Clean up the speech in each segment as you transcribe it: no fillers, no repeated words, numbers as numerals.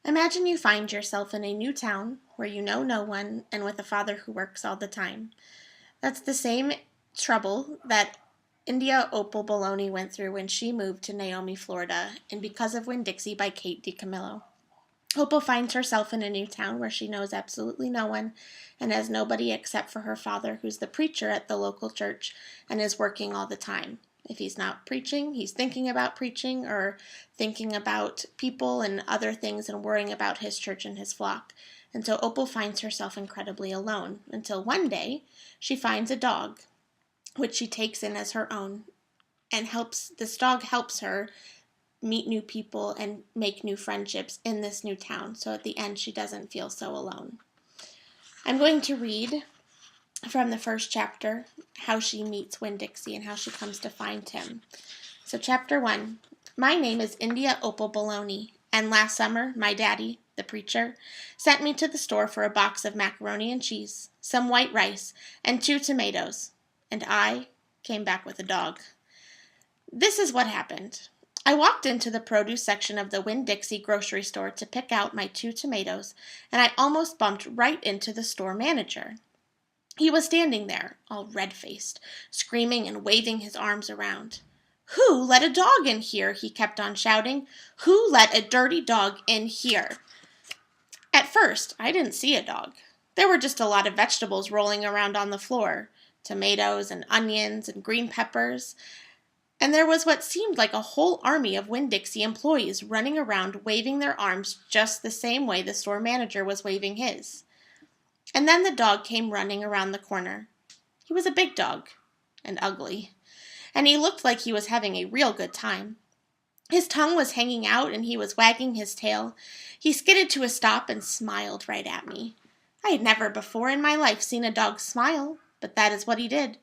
Imagine you find yourself in a new town where you know no one and with a father who works all the time. That's the same trouble that India Opal Baloney went through when she moved to Naomi, Florida, in Because of Winn, Dixie by Kate DiCamillo. Opal finds herself in a new town where she knows absolutely no one and has nobody except for her father, who's the preacher at the local church and is working all the time. If he's not preaching, he's thinking about preaching or thinking about people and other things and worrying about his church and his flock. And so Opal finds herself incredibly alone until one day she finds a dog, which she takes in as her own, and this dog helps her meet new people and make new friendships in this new town. So at the end, she doesn't feel so alone. I'm going to read from the first chapter how she meets Winn-Dixie and how she comes to find him. So chapter 1. My name is India Opal Baloney, and last summer my daddy, the preacher, sent me to the store for a box of macaroni and cheese, some white rice, and 2 tomatoes, and I came back with a dog. This is what happened. I walked into the produce section of the Winn-Dixie grocery store to pick out my 2 tomatoes, and I almost bumped right into the store manager. He was standing there, all red-faced, screaming and waving his arms around. "Who let a dog in here?" he kept on shouting. "Who let a dirty dog in here?" At first, I didn't see a dog. There were just a lot of vegetables rolling around on the floor, tomatoes and onions and green peppers, and there was what seemed like a whole army of Winn-Dixie employees running around waving their arms just the same way the store manager was waving his. And then the dog came running around the corner. He was a big dog, and ugly, and he looked like he was having a real good time. His tongue was hanging out and he was wagging his tail. He skidded to a stop and smiled right at me. I had never before in my life seen a dog smile, but that is what he did.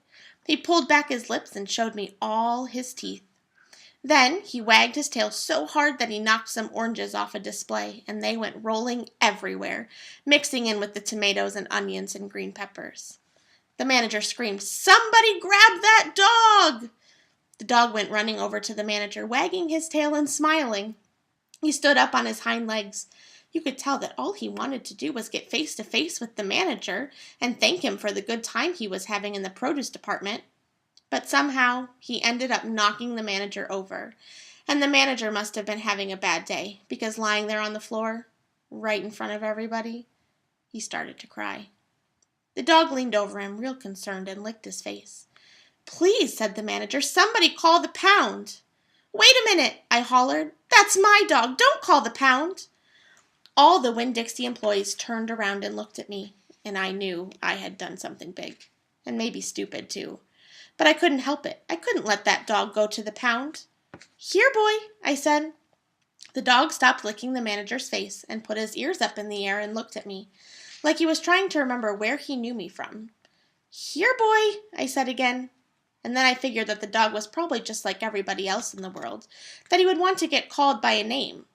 He pulled back his lips and showed me all his teeth. Then he wagged his tail so hard that he knocked some oranges off a display, and they went rolling everywhere, mixing in with the tomatoes and onions and green peppers. The manager screamed, "Somebody grab that dog!" The dog went running over to the manager, wagging his tail and smiling. He stood up on his hind legs. You could tell that all he wanted to do was get face to face with the manager and thank him for the good time he was having in the produce department. But somehow he ended up knocking the manager over, and the manager must have been having a bad day, because lying there on the floor, right in front of everybody, he started to cry. The dog leaned over him, real concerned, and licked his face. "Please," said the manager, "somebody call the pound." "Wait a minute," I hollered. "That's my dog. Don't call the pound." All the Winn-Dixie employees turned around and looked at me, and I knew I had done something big, and maybe stupid too. But I couldn't help it. I couldn't let that dog go to the pound. "Here, boy," I said. The dog stopped licking the manager's face and put his ears up in the air and looked at me, like he was trying to remember where he knew me from. "Here, boy," I said again. And then I figured that the dog was probably just like everybody else in the world, that he would want to get called by a name.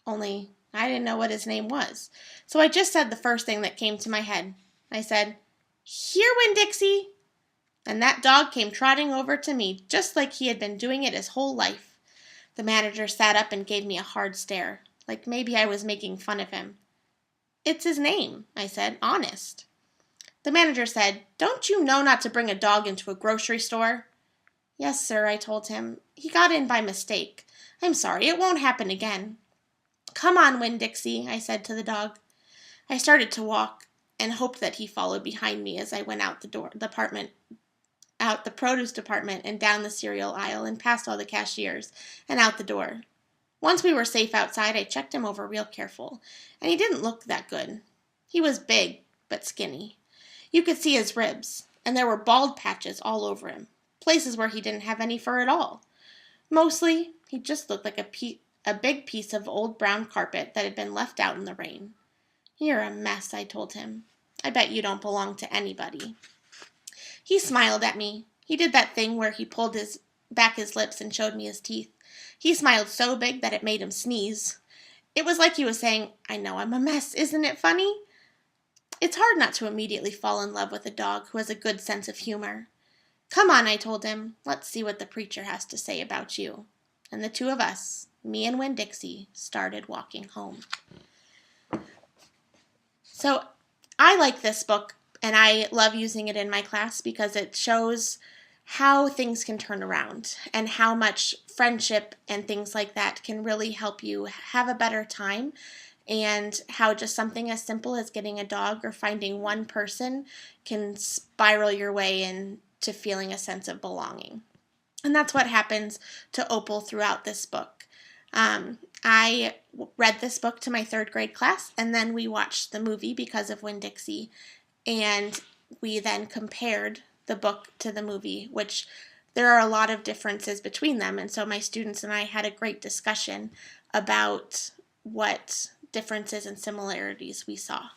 Only I didn't know what his name was. So I just said the first thing that came to my head. I said, "Here, Winn-Dixie." And that dog came trotting over to me, just like he had been doing it his whole life. The manager sat up and gave me a hard stare, like maybe I was making fun of him. "It's his name," I said, "honest." The manager said, "Don't you know not to bring a dog into a grocery store?" "Yes, sir," I told him. "He got in by mistake. I'm sorry, it won't happen again." "Come on, Winn-Dixie," I said to the dog. I started to walk and hoped that he followed behind me as I went out the produce department and down the cereal aisle and past all the cashiers and out the door. Once we were safe outside, I checked him over real careful, and he didn't look that good. He was big, but skinny. You could see his ribs, and there were bald patches all over him, places where he didn't have any fur at all. Mostly, he just looked like a big piece of old brown carpet that had been left out in the rain. "You're a mess," I told him. "I bet you don't belong to anybody." He smiled at me. He did that thing where he pulled back his lips and showed me his teeth. He smiled so big that it made him sneeze. It was like he was saying, "I know I'm a mess, isn't it funny?" It's hard not to immediately fall in love with a dog who has a good sense of humor. "Come on," I told him. "Let's see what the preacher has to say about you." And the two of us, me and Winn-Dixie, started walking home. So I like this book, and I love using it in my class because it shows how things can turn around and how much friendship and things like that can really help you have a better time, and how just something as simple as getting a dog or finding one person can spiral your way into feeling a sense of belonging. And that's what happens to Opal throughout this book. I read this book to my third grade class, and then we watched the movie because of Winn Dixie, and we then compared the book to the movie, which there are a lot of differences between them. And so my students and I had a great discussion about what differences and similarities we saw.